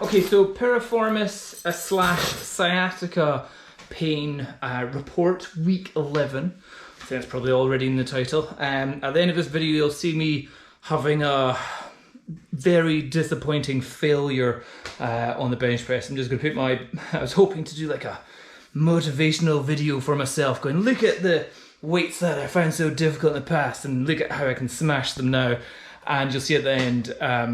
Okay, so Piriformis / Sciatica pain report week 11. I think that's probably already in the title. At the end of this video, you'll see me having a very disappointing failure on the bench press. I'm just going to put I was hoping to do like a motivational video for myself, going, look at the weights that I found so difficult in the past and look at how I can smash them now. And you'll see at the end, I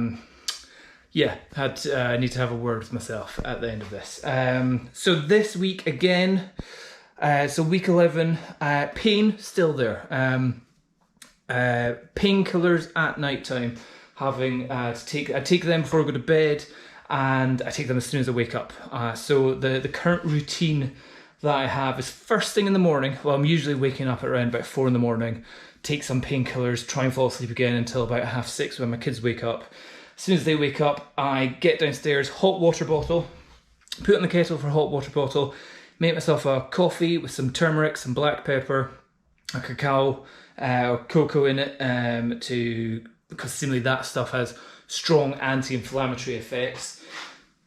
need to have a word with myself at the end of this. So this week again, so week 11, pain still there. Painkillers at night time. I take them before I go to bed, and I take them as soon as I wake up. So the current routine that I have is first thing in the morning. Well, I'm usually waking up at around about 4 in the morning. Take some painkillers, try and fall asleep again until about 6:30 when my kids wake up. As soon as they wake up, I get downstairs, hot water bottle, put in the kettle for a hot water bottle, make myself a coffee with some turmeric, some black pepper, a cacao, cocoa in it, because seemingly that stuff has strong anti-inflammatory effects.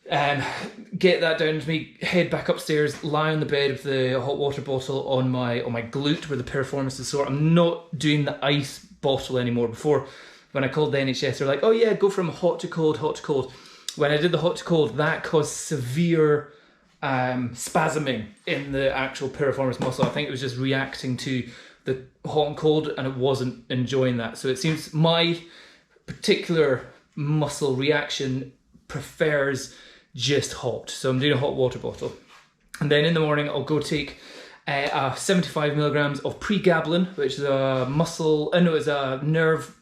Get that down to me, head back upstairs, lie on the bed with the hot water bottle on my glute where the piriformis is sore. I'm not doing the ice bottle anymore. Before, when I called the NHS, they're like, oh yeah, go from hot to cold, hot to cold. When I did the hot to cold, that caused severe spasming in the actual piriformis muscle. I think it was just reacting to the hot and cold, and it wasn't enjoying that. So it seems my particular muscle reaction prefers just hot. So I'm doing a hot water bottle. And then in the morning, I'll go take 75 milligrams of pregabalin, which is it's a nerve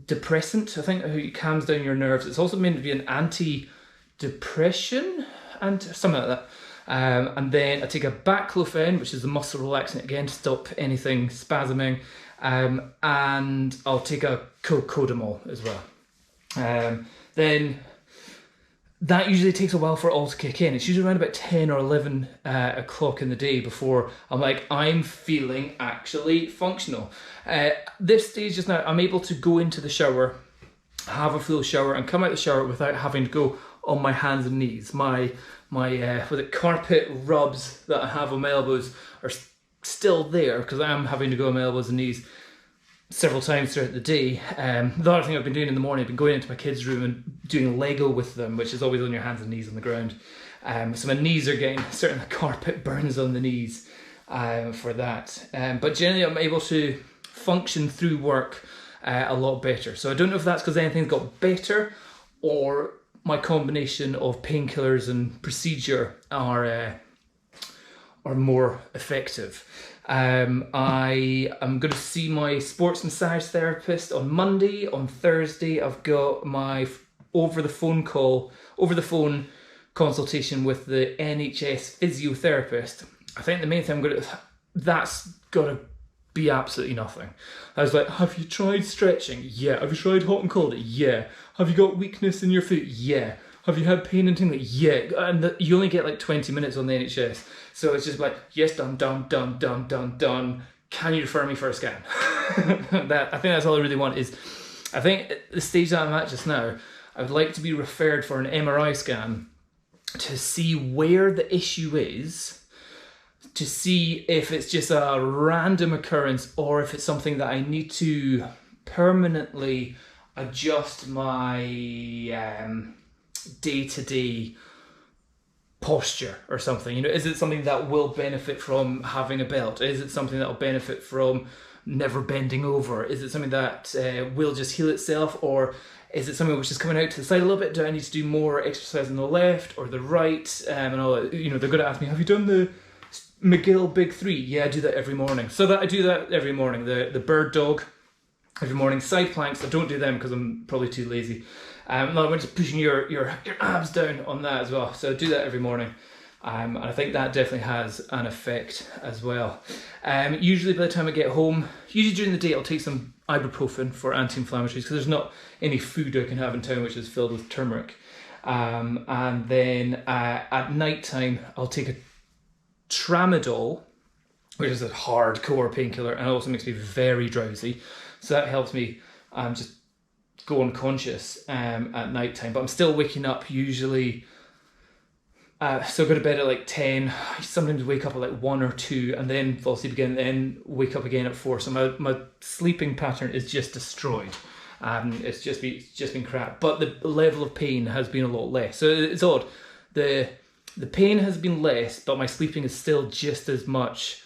depressant. I think it calms down your nerves. It's also meant to be an anti-depression and something like that. And then I take a baclofen, which is the muscle relaxant again to stop anything spasming. And I'll take a cocodamol as well. Then that usually takes a while for it all to kick in. It's usually around about 10 or 11 o'clock in the day before I'm feeling actually functional. This stage just now, I'm able to go into the shower, have a full shower, and come out the shower without having to go on my hands and knees. My carpet rubs that I have on my elbows are still there because I am having to go on my elbows and knees several times throughout the day. The other thing I've been doing in the morning, I've been going into my kids' room and doing Lego with them, which is always on your hands and knees on the ground. So my knees are getting, certainly the carpet burns on the knees for that. But generally I'm able to function through work a lot better. So I don't know if that's because anything's got better or my combination of painkillers and procedure are more effective. I am going to see my sports massage therapist on Monday. On Thursday, I've got my over the phone consultation with the NHS physiotherapist. I think the main thing that's got to be absolutely nothing. I was like, have you tried stretching? Yeah. Have you tried hot and cold? Yeah. Have you got weakness in your foot? Yeah. Have you had pain and tingling? Yeah. And you only get like 20 minutes on the NHS. So it's just like, yes, done. Can you refer me for a scan? I think that's all I really want is, I think at the stage that I'm at just now, I would like to be referred for an MRI scan to see where the issue is, to see if it's just a random occurrence or if it's something that I need to permanently adjust my day-to-day posture or something. You know, is it something that will benefit from having a belt? Is it something that will benefit from never bending over? Is it something that will just heal itself, or is it something which is coming out to the side a little bit? Do I need to do more exercise on the left or the right? And all that. You know, they're going to ask me, have you done the McGill Big 3? Yeah, I do that every morning. So that I do that every morning. The bird dog every morning. Side planks, I don't do them because I'm probably too lazy. No, I'm just pushing your abs down on that as well. So I do that every morning. And I think that definitely has an effect as well. Usually by the time I get home, usually during the day, I'll take some ibuprofen for anti-inflammatories because there's not any food I can have in town which is filled with turmeric. And then at night time, I'll take a tramadol, which is a hardcore painkiller, and it also makes me very drowsy. So that helps me just go unconscious at night time, but I'm still waking up usually. So go to bed at like 10, sometimes wake up at like 1 or 2 and then fall asleep again, then wake up again at 4. So my sleeping pattern is just destroyed. It's just been crap. But the level of pain has been a lot less. So it's odd. The pain has been less, but my sleeping is still just as much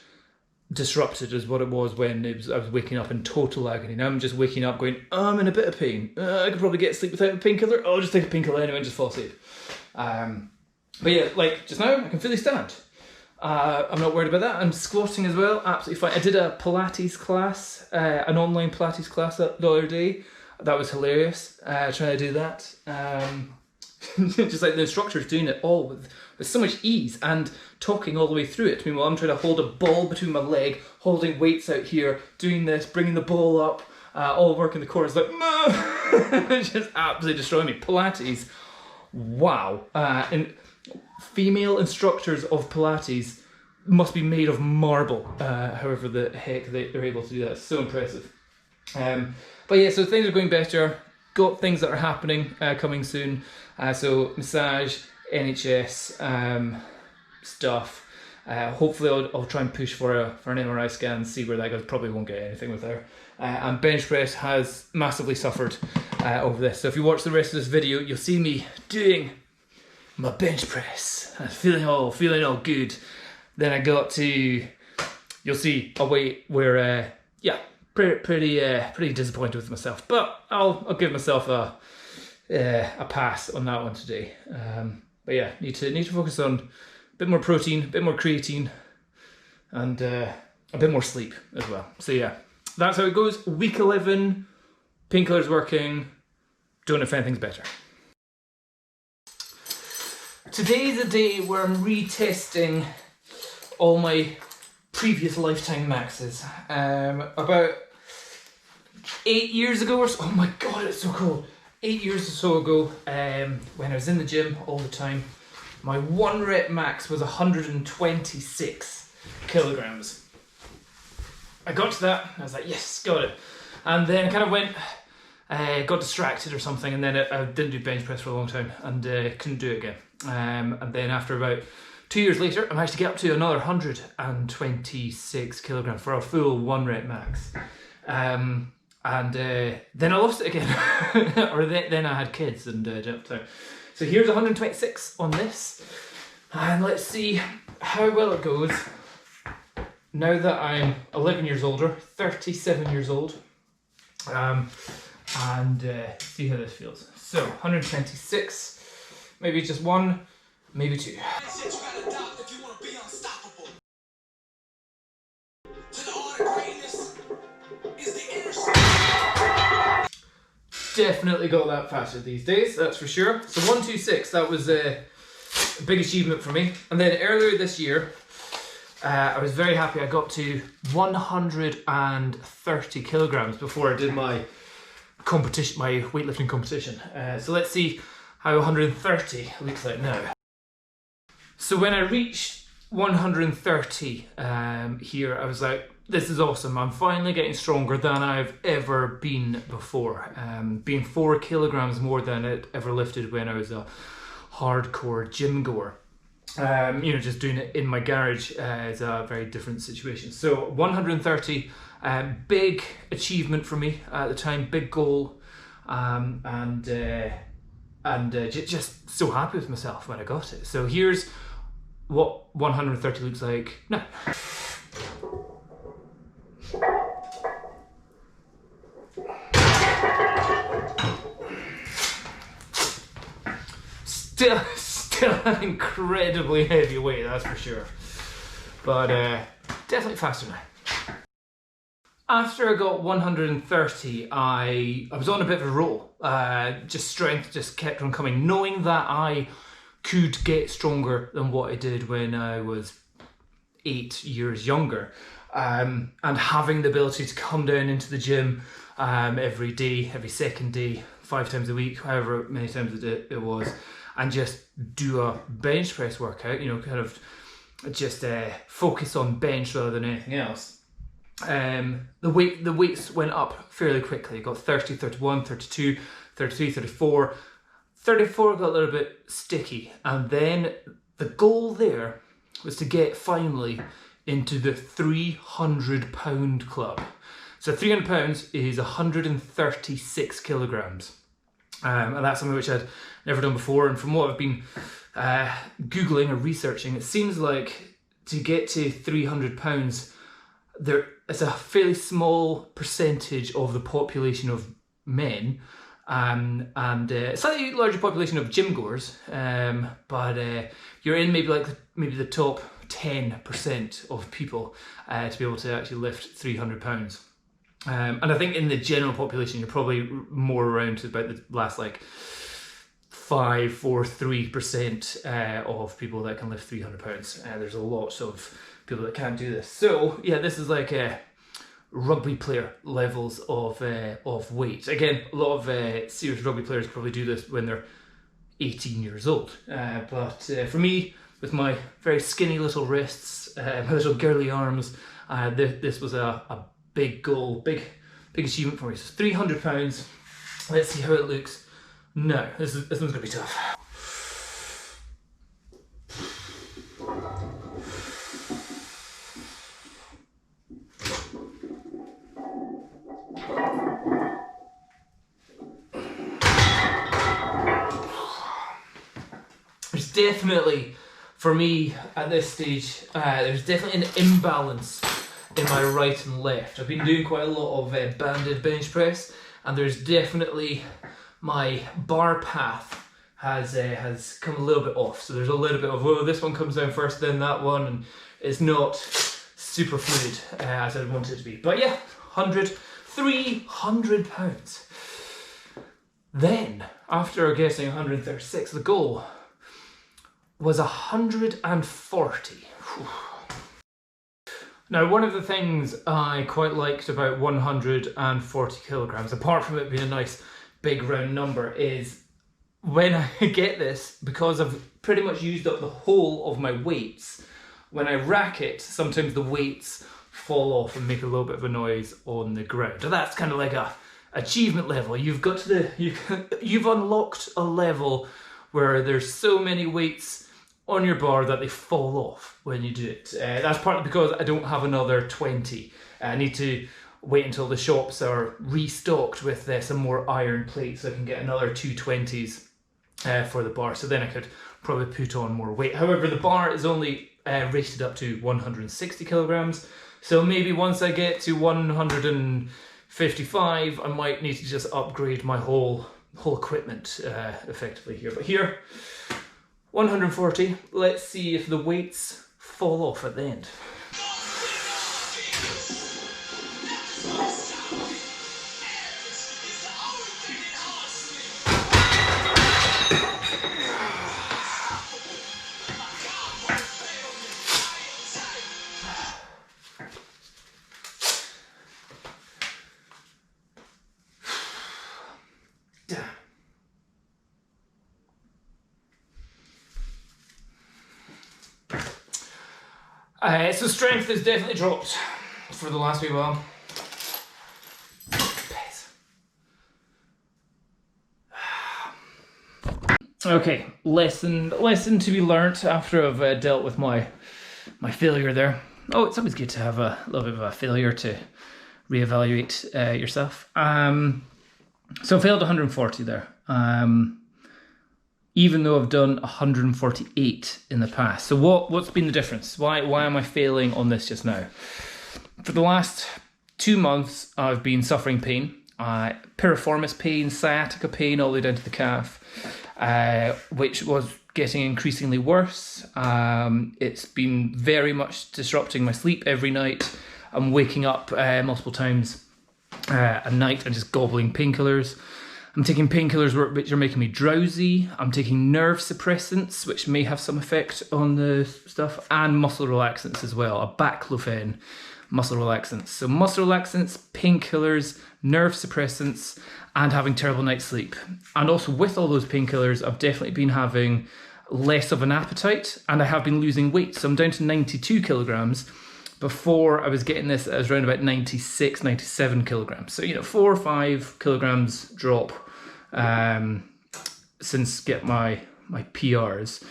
disrupted as what it was when I was waking up in total agony. Now I'm just waking up going, oh, I'm in a bit of pain. I could probably get sleep without a painkiller. I'll just take a painkiller anyway and just fall asleep. But yeah, like just now, I can fully stand. I'm not worried about that. I'm squatting as well, absolutely fine. I did a Pilates class, an online Pilates class the other day. That was hilarious, trying to do that. Just like the instructor's doing it all with so much ease and talking all the way through it. Meanwhile, I'm trying to hold a ball between my leg, holding weights out here, doing this, bringing the ball up, all working the core. It's like, it's just absolutely destroying me. Pilates, wow. And female instructors of Pilates must be made of marble, however the heck they're able to do that. It's so impressive. But yeah, so things are going better. Got things that are happening coming soon. So massage, NHS stuff. Hopefully I'll try and push for an MRI scan, see where that goes. Probably won't get anything with her. And bench press has massively suffered over this. So if you watch the rest of this video, you'll see me doing my bench press. I was feeling all good. Then I got to, you'll see a weight where pretty disappointed with myself, but I'll give myself a pass on that one today. But yeah, need to focus on a bit more protein, a bit more creatine, and a bit more sleep as well. So yeah, that's how it goes. Week 11, painkillers working. Don't know if anything's better. Today's a day where I'm retesting all my previous lifetime maxes. About 8 years ago or so, oh my god, it's so cold. 8 years or so ago, when I was in the gym all the time, my 1 rep max was 126 kilograms. I got to that, I was like, yes, got it. And then I kind of went, got distracted or something, and then I didn't do bench press for a long time, and couldn't do it again. And then after about 2 years later, I managed to get up to another 126 kilograms for a full 1 rep max. And then I lost it again, or then I had kids and jumped out. So here's 126 on this, and let's see how well it goes now that I'm 11 years older, 37 years old, and see how this feels. So 126. Maybe just 1, maybe 2. Definitely got that faster these days, that's for sure. So 126, that was a big achievement for me. And then earlier this year, I was very happy I got to 130 kilograms before I did my competition, my weightlifting competition. So let's see how 130 looks like now. So when I reached 130 here, I was like, this is awesome. I'm finally getting stronger than I've ever been before. Being 4 kilograms more than I'd ever lifted when I was a hardcore gym goer. Just doing it in my garage is a very different situation. So 130, big achievement for me at the time, big goal, and just so happy with myself when I got it. So here's what 130 looks like now. Still an incredibly heavy weight, that's for sure. But definitely faster now. After I got 130, I was on a bit of a roll. Just strength just kept on coming, knowing that I could get stronger than what I did when I was 8 years younger. And having the ability to come down into the gym every day, every second day, 5 times a week, however many times it was, and just do a bench press workout, kind of just focus on bench rather than anything else. the weights went up fairly quickly. Got 30, 31, 32, 33, 34. 34 got a little bit sticky, and then the goal there was to get finally into the 300 pound club. So 300 pounds is 136 kilograms. And that's something which I'd never done before. And from what I've been Googling or researching, it seems like to get to 300 pounds, there is a fairly small percentage of the population of men and a slightly larger population of gym goers, but you're in maybe the top 10% of people to be able to actually lift 300 pounds. And I think in the general population, you're probably more around to about the last like 5 or 3% of people that can lift 300 pounds. There's a lot of people that can't do this. So yeah, this is like rugby player levels of weight. Again, a lot of serious rugby players probably do this when they're 18 years old. But for me, with my very skinny little wrists, my little girly arms, this was a big goal, big achievement for me. So 300 pounds. Let's see how it looks. No, this one's gonna be tough. There's definitely, for me at this stage, there's definitely an imbalance in my right and left. I've been doing quite a lot of banded bench press, and there's definitely my bar path has come a little bit off. So there's a little bit of, oh, this one comes down first, then that one, and it's not super fluid as I'd want it to be. But yeah, 300 pounds. Then, after guessing 136, the goal was 140. Whew. Now, one of the things I quite liked about 140 kilograms, apart from it being a nice big round number, is when I get this, because I've pretty much used up the whole of my weights, when I rack it, sometimes the weights fall off and make a little bit of a noise on the ground. And that's kind of like a achievement level. You've unlocked a level where there's so many weights on your bar that they fall off when you do it. That's partly because I don't have another 20. I need to wait until the shops are restocked with some more iron plates so I can get another 220s for the bar. So then I could probably put on more weight. However, the bar is only rated up to 160 kilograms. So maybe once I get to 155, I might need to just upgrade my whole equipment effectively here. But here, 140, let's see if the weights fall off at the end. So strength has definitely dropped for the last wee while. Okay, lesson to be learnt after I've dealt with my failure there. Oh, it's always good to have a little bit of a failure to reevaluate yourself. So I failed 140 there. Even though I've done 148 in the past. So what's been the difference? Why am I failing on this just now? For the last 2 months, I've been suffering pain. Piriformis pain, sciatica pain all the way down to the calf, which was getting increasingly worse. It's been very much disrupting my sleep every night. I'm waking up multiple times a night and just gobbling painkillers. I'm taking painkillers which are making me drowsy. I'm taking nerve suppressants, which may have some effect on the stuff, and muscle relaxants as well, a baclofen muscle relaxants. So muscle relaxants, painkillers, nerve suppressants, and having terrible night's sleep. And also with all those painkillers, I've definitely been having less of an appetite, and I have been losing weight. So I'm down to 92 kilograms, Before I was getting this, I was around about 96, 97 kilograms. So, 4 or 5 kilograms drop since get my PRs.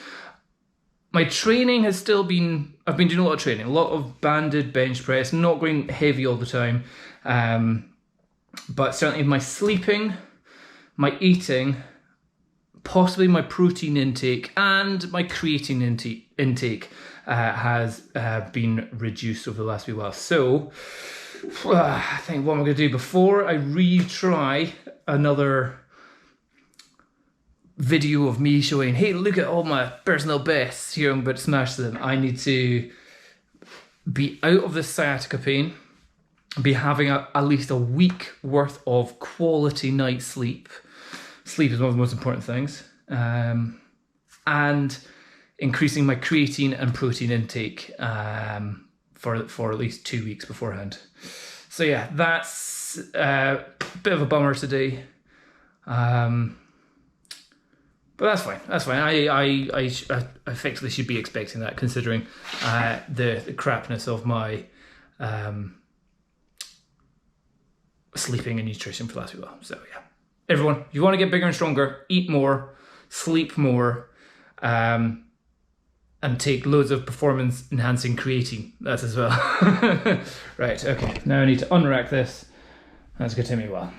My training has still been, I've been doing a lot of training, a lot of banded bench press, not going heavy all the time. But certainly my sleeping, my eating, possibly my protein intake and my creatine intake has been reduced over the last few while. So I think what I'm going to do before I retry another video of me showing, hey, look at all my personal bests, here I'm about to smash them, I need to be out of this sciatica pain, be having at least a week worth of quality night sleep. Sleep is one of the most important things. And increasing my creatine and protein intake for at least 2 weeks beforehand. So yeah, that's a bit of a bummer today. But that's fine. That's fine. I effectively should be expecting that, considering the crapness of my sleeping and nutrition for the last few while. So yeah, everyone, if you want to get bigger and stronger, eat more, sleep more, and take loads of performance enhancing creatine. That's as well. Right. Okay. Now I need to unrack this. That's going to take me a while.